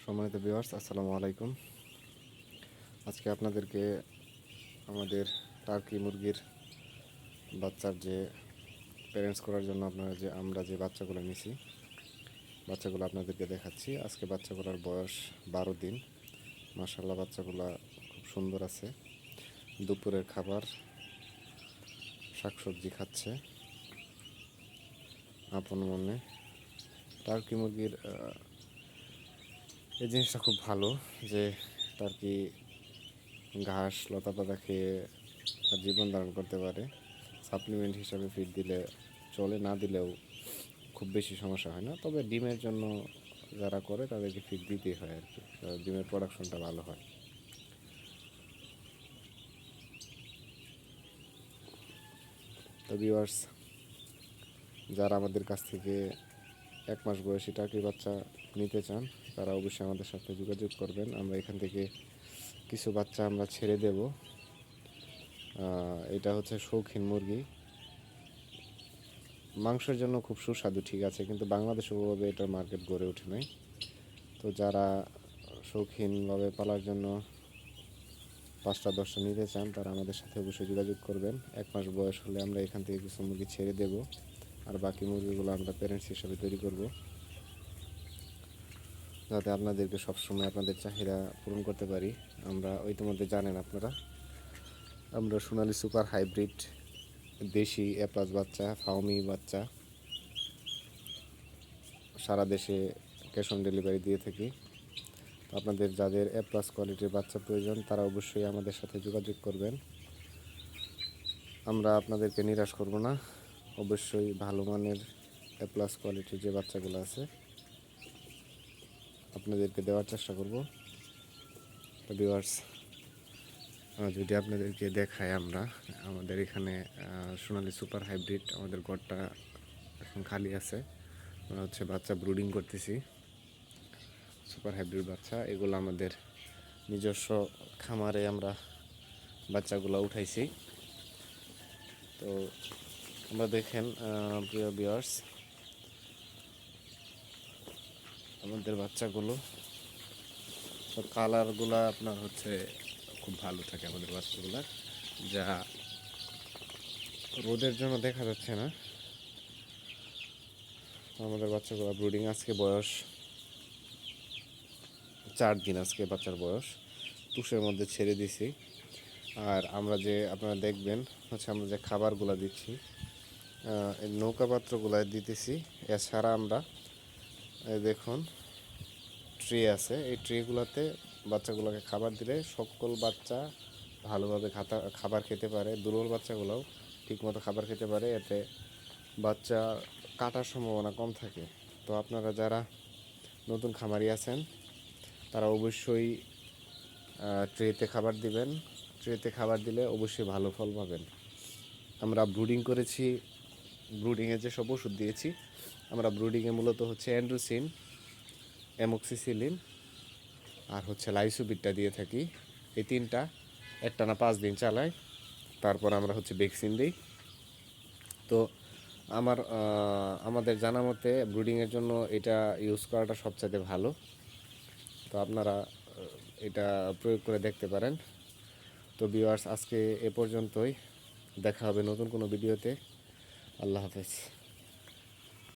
সম্মানিত ভিউয়ার্স, আসসালামু আলাইকুম। আজকে আপনাদেরকে আমাদের টার্কি মুরগির বাচ্চার যে প্যারেন্টস করার জন্য আমরা যে বাচ্চাগুলো নিছি, বাচ্চাগুলো আপনাদেরকে দেখাচ্ছি। আজকে বাচ্চাগুলোর বয়স 12 দিন। মাশাআল্লাহ, বাচ্চাগুলো খুব সুন্দর আছে। দুপুরের খাবার শাকসবজি খাচ্ছে আপন মনে। টার্কি মুরগির এই জিনিসটা খুব ভালো যে টার্কি ঘাস লতাপাতা খেয়ে তার জীবন ধারণ করতে পারে। সাপ্লিমেন্ট হিসাবে ফিড দিলে চলে, না দিলেও খুব বেশি সমস্যা হয় না। তবে ডিমের জন্য যারা করে তাদেরকে ফিড দিতেই হয় আর কি, ডিমের প্রোডাকশনটা ভালো হয়। তো ভিউয়ার্স, যারা আমাদের কাছ থেকে 1 মাস বয়সী টার্কি বাচ্চা নিতে চান তারা অবশ্যই আমাদের সাথে যোগাযোগ করবেন। আমরা এখান থেকে কিছু বাচ্চা আমরা ছেড়ে দেব। এটা হচ্ছে শৌখিন মুরগি, মাংসের জন্য খুব সুস্বাদু, ঠিক আছে, কিন্তু বাংলাদেশে ওভাবে এটার মার্কেট গড়ে ওঠে নাই। তো যারা শৌখিনভাবে পালার জন্য 5টা-10টা নিতে চান তারা আমাদের সাথে অবশ্যই যোগাযোগ করবেন। 1 মাস বয়স হলে আমরা এখান থেকে কিছু মুরগি ছেড়ে দেব, আর বাকি মুরগিগুলো আমরা প্যারেন্টস হিসাবে তৈরি করব, যাতে আপনাদেরকে সবসময় আপনাদের চাহিদা পূরণ করতে পারি। আমরা ইতিমধ্যে জানেন আপনারা, আমরা সোনালী সুপার হাইব্রিড দেশি A+ বাচ্চা, ফাউমি বাচ্চা সারা দেশে ক্যাশ অন ডেলিভারি দিয়ে থাকি। আপনাদের যাদের A+ কোয়ালিটির বাচ্চা প্রয়োজন তারা অবশ্যই আমাদের সাথে যোগাযোগ করবেন। আমরা আপনাদেরকে নিরাশ করব না, অবশ্যই ভালো মানের A+ কোয়ালিটির যে বাচ্চাগুলো আছে আপনাদেরকে দেওয়ার চেষ্টা করব। তো ভিউয়ার্স, যদি আপনাদেরকে দেখাই, আমরা আমাদের এখানে সোনালী সুপার হাইব্রিড আমাদের ঘরটা এখন খালি আছে। আমরা হচ্ছে বাচ্চা ব্রুডিং করতেছি, সুপার হাইব্রিড বাচ্চা। এগুলো আমাদের নিজস্ব খামারে আমরা বাচ্চাগুলো উঠাইছি। তো আমরা দেখেন প্রিয় ভিউয়ার্স, আমাদের বাচ্চাগুলো তো কালারগুলো আপনার হচ্ছে খুব ভালো থাকে আমাদের বাচ্চাগুলার, যা রোদের জন্য দেখা যাচ্ছে না। আমাদের বাচ্চাগুলো ব্রুডিং, আজকে বয়স 4 দিন। আজকে বাচ্চার বয়স তুষের মধ্যে ছেড়ে দিছি। আর আমরা যে আপনারা দেখবেন হচ্ছে আমরা যে খাবারগুলো দিচ্ছি এই নৌকা পাত্রগুলো দিতেছি। এছাড়া আমরা দেখুন ট্রে আছে, এই ট্রেগুলোতে বাচ্চাগুলোকে খাবার দিলে সকল বাচ্চা ভালোভাবে খাবার খেতে পারে। দুর্বল বাচ্চাগুলোও ঠিকমতো খাবার খেতে পারে, এতে বাচ্চা কাটার সম্ভাবনা কম থাকে। তো আপনারা যারা নতুন খামারি আছেন তারা অবশ্যই ট্রেতে খাবার দিবেন। ট্রেতে খাবার দিলে অবশ্যই ভালো ফল পাবেন। আমরা ব্রুডিং করেছি, ব্রুডিংয়ে যেসব ওষুধ দিয়েছি আমরা ব্রুডিংয়ে মূলত হচ্ছে অ্যান্ড্রোসিন, অ্যামোক্সিসিলিন আর হচ্ছে লাইসোবিটটা দিয়ে থাকি। এই 3টা একটানা 5 দিন চালাই, তারপর আমরা হচ্ছে ভ্যাকসিন দিই। তো আমাদের জানা মতে ব্রুডিংয়ের জন্য এটা ইউজ করাটা সবচাইতে ভালো। তো আপনারা এটা প্রয়োগ করে দেখতে পারেন। তো ভিউয়ার্স, আজকে এ পর্যন্তই। দেখা হবে নতুন কোনো ভিডিওতে। আল্লাহ হাফেজ।